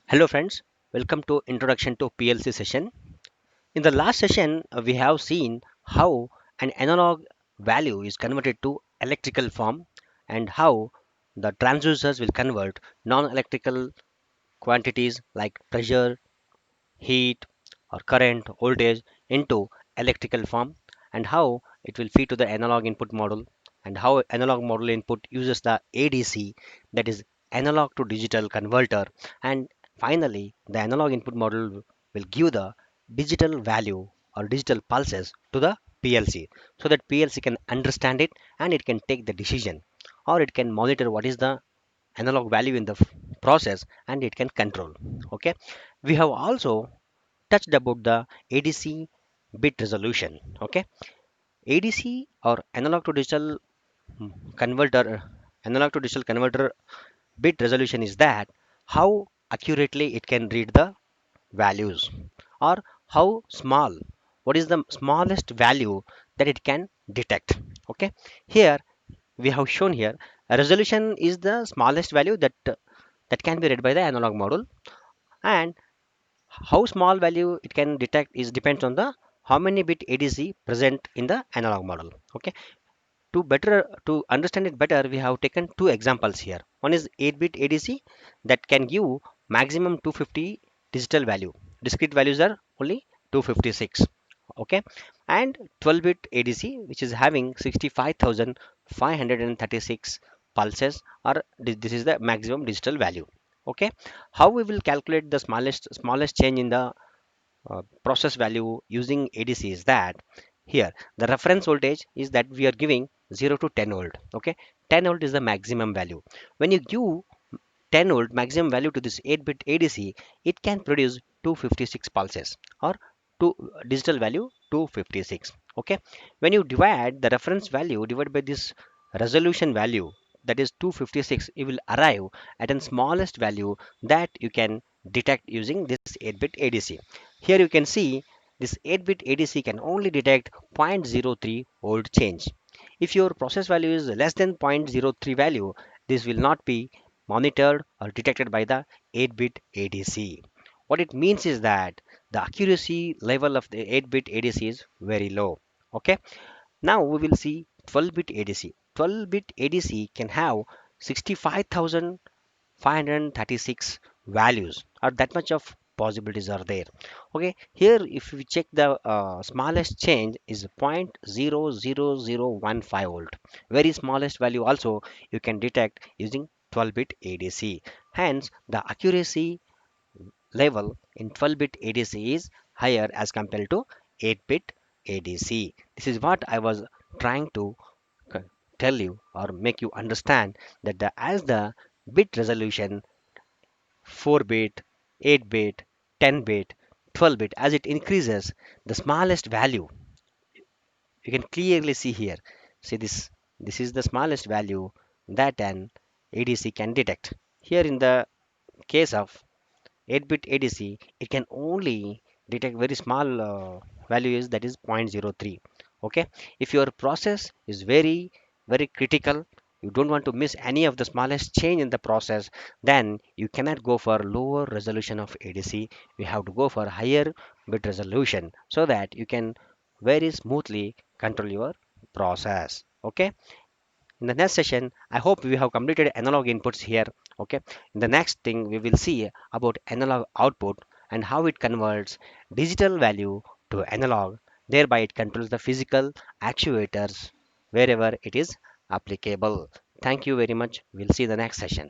Hello friends, welcome to Introduction to PLC session. In the last session, we have seen how an analog value is converted to electrical form and how the transducers will convert non-electrical quantities like pressure, heat or current, voltage into electrical form, and how it will feed to the analog input model, and how analog model input uses the ADC, that is analog to digital converter, and finally the analog input model will give the digital value or digital pulses to the PLC, so that PLC can understand it and it can take the decision, or it can monitor what is the analog value in the process and it can control. Okay, we have also touched about the ADC bit resolution. Okay, ADC or converter, analog to digital converter bit resolution is that how accurately it can read the values, or how small, what is the smallest value that it can detect. Okay, here we have shown here a resolution is the smallest value that can be read by the analog module, and how small value it can detect is depends on the how many bit ADC present in the analog model. Okay, to understand it better, we have taken two examples here. One is 8-bit ADC that can give maximum 250 digital value. Discrete values are only 256. Okay, and 12-bit ADC which is having 65,536 pulses, or this is the maximum digital value. Okay, how we will calculate the smallest change in the process value using ADC is that here the reference voltage is that we are giving 0 to 10 volt. Okay, 10 volt is the maximum value. When you give 10 volt maximum value to this 8-bit ADC, it can produce 256 pulses, or two digital value 256. Okay, when you divide the reference value divided by this resolution value, that is 256, it will arrive at a smallest value that you can detect using this 8-bit ADC. Here you can see this 8-bit ADC can only detect 0.03 volt change. If your process value is less than zero point zero 0.03 value, this will not be monitored or detected by the 8-bit ADC. What it means is that the accuracy level of the 8-bit ADC is very low. Okay, now we will see 12-bit ADC. 12-bit ADC can have 65,536 values, or that much of possibilities are there. Okay, here if we check the smallest change is 0.00015 volt. Very smallest value also you can detect using 12-bit ADC. Hence the accuracy level in 12-bit ADC is higher as compared to 8-bit ADC. This is what I was trying to c- tell you or make you understand, that as the bit resolution 4-bit, 8-bit, 10-bit, 12-bit, as it increases, the smallest value you can clearly see here. See this is the smallest value that an ADC can detect. Here in the case of 8-bit ADC, it can only detect very small values, that is zero point zero 0.03. Okay, if your process is very critical, you don't want to miss any of the smallest change in the process, then you cannot go for lower resolution of ADC. You have to go for higher bit resolution so that you can very smoothly control your process. Okay, in the next session, I hope we have completed analog inputs here. Okay, in the next thing we will see about analog output and how it converts digital value to analog, thereby it controls the physical actuators wherever it is applicable. Thank you very much. We'll see the next session.